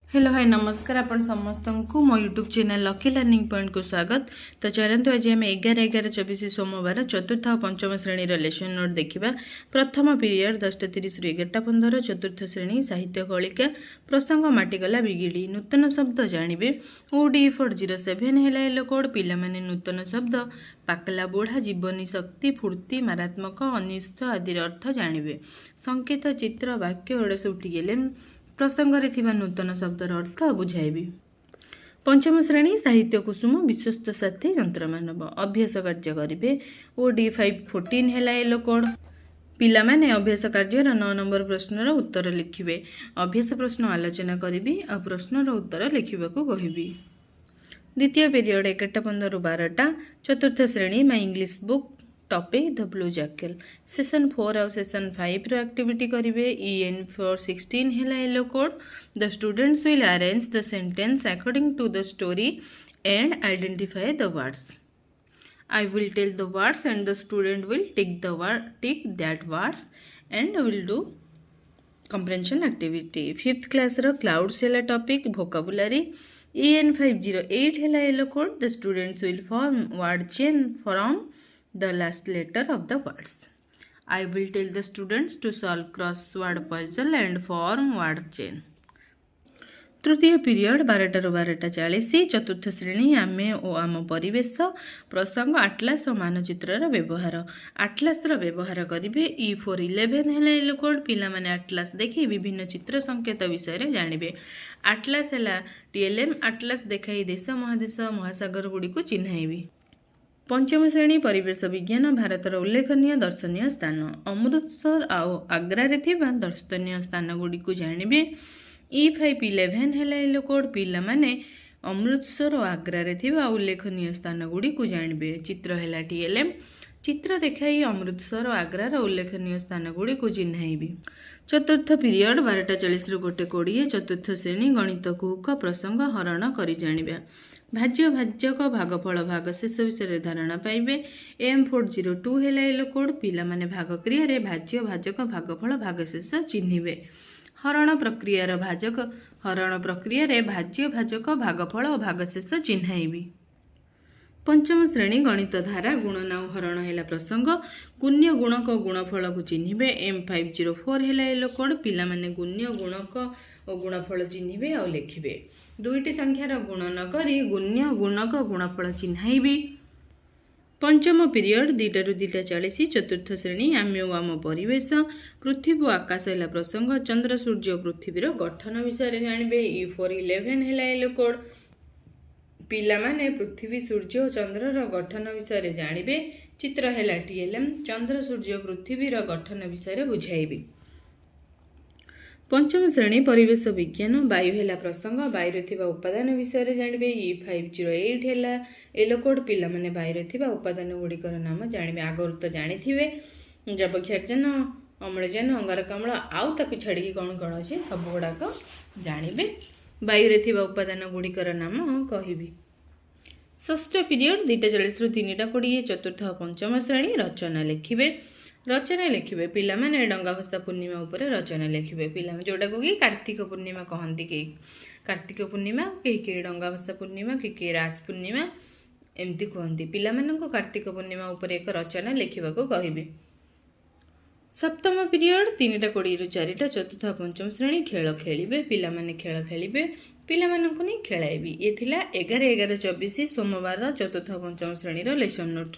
Hello hi नमस्कार आपण समस्त को मो YouTube channel lucky learning point को स्वागत। तो चलते आज आम 11/11/24 सोमवार चतुर्थ और पंचम श्रेणी लेसन नोट देखा। प्रथम पीरियड 10:30 रु 11:15 चतुर्थ श्रेणी साहित्य कलिका प्रसंग माटिगला बिगिड़ी नूतन शब्द जानवे। OD407 है एलो कोड पिला माने नूतन शब्द पाकला बुढ़ा जीवनी शक्ति फूर्ति मारात्मक अनिष्ट आदि अर्थ जानवे। संकेत चित्र वाक्य एड़ा सब उठीगले प्रसंग रे नूतन शब्दर अर्थ बुझाइबी। पंचम श्रेणी साहित्य कुसुम विश्वस्त साथी यंत्रमानव अभ्यास कार्य करेंगे। OD514 है एलो कोड पिला माने अभ्यास कार्य 9 नंबर प्रश्नर उत्तर लिखिबे। अभ्यास प्रश्न आलोचना करी और प्रश्नर उत्तर लिखा कहबी। द्वितीय पीरियड 11:15 रु 12टा चतुर्थ श्रेणी my English book topic the blue jackal session 4 और सेशन 5 रो एक्टिविटी करेंगे। EN416 है yellow code the students will arrange the sentence according to the story and identify the words. I will tell the words and the student will tick that words and will do comprehension activity. 5th class रो clouds है topic vocabulary। EN508 है yellow code the students will form word chain from the last letter of the words. I will tell the students to solve crossword puzzle and form word chain. तृतीय period 12टा रु 12:40 चतुर्थ श्रेणी आमे ओ आम परिवेश प्रसंग आटलास और मानचित्र व्यवहार। आटलास व्यवहार करेंगे। E411 है एलो कोड पिला माने आटलास देखी विभिन्न चित्र संकेत विषय जानवे। आटलास है TLM आटलास देखाई देश महादेश महासागर गुड़ी को चिन्हाइबी। पंचम श्रेणी परिवेश विज्ञान भारतर उल्लेखनीय दर्शनीय स्थान अमृतसर आउ आग्रा दर्शनीय स्थान गुड़ी को जानवे। E511 है एलो कोड पिला माने अमृतसर और आग्रा उल्लेखनीय स्थान गुड़ी को जानवे। चित्र है TLM चित्र देखाई अमृतसर और आग्रार उल्लेखनीय स्थान गुड़ी को चिन्हाइबी। चतुर्थ पीरियड 12:40 रु 1:20 चतुर्थ श्रेणी गणित कुहुक प्रसंग हरण करी जानिबा। भाज्य भाजक भागफल भाग शेष विषय धारणा पाइबे। M402 है एलो कोड पिला माने भाग क्रिया भाज्य भाजक भागफल भाग शेष चिन्हिबे। हरण प्रक्रियार भाजक हरण प्रक्रिया भाज्य भाजक भागफल और भाग शेष चिन्हाइबी। पंचम श्रेणी गणित धारा गुणन और हरण है प्रसंग गुण्य गुणक गुणफल को चिन्हिबे। M504 है एलो कोड पिला माने गुण्य गुणक और गुणफल चिन्हिबे और लिखिबे। दुईटी संख्यार गुणन करी गुण्य गुणक गुणफल चिन्हाइबी। पंचम पीरियड 2टा रु 2:40 चतुर्थ श्रेणी आमे ओ आम परिवेश पृथ्वी और आकाश है प्रसंग चंद्र सूर्य और पृथ्वीर गठन विषय जानवे। E411 है एलो कोड पिला माने पृथ्वी सूर्य और चंद्रर गठन विषय जानवे। चित्र है TLM चंद्र सूर्य पृथ्वीर गठन विषय बुझाइबी। पंचम श्रेणी परिवेश विज्ञान वायु है प्रसंग वायु उपादान विषय जानवे। E508 है एलो कोड पिला माने वायु उपादान गुड़िकर नाम जानवे। आगुरी तो जानी जबक्षारजान अम्लजान अंगारकाम्ल आउ ताकू छाड़ी कौन कौन अच्छे सब गुड़ाक जानवे। वायु उपादान गुड़िकर नाम कहबी। षष्ठ पीरियड 2:40 रु 3:20 चतुर्थ पंचम श्रेणी रचना लिखिबे। रचना लिखिबे पिला माने डंगा भसा पूर्णिमा उपरे रचना लिखिबे। पिला जोटा को कि कार्तिक पूर्णिमा कहती के कार्तिक पूर्णिमा के डंगा भसा पूर्णिमा के रास पूर्णिमा एमती कहती। पिला माननको कार्तिक पूर्णिमा उपरे एक रचना लिखा कहबे। सप्तम पीरियड 3:20 रु 4टा चतुर्थ पंचम श्रेणी खेल खेलिबे। पिला माने खेल खेलिबे पिला माननको नहीं खेलाइबी। ये थिला 11/11/24 सोमवार चतुर्थ पंचम श्रेणी लेसन नोट।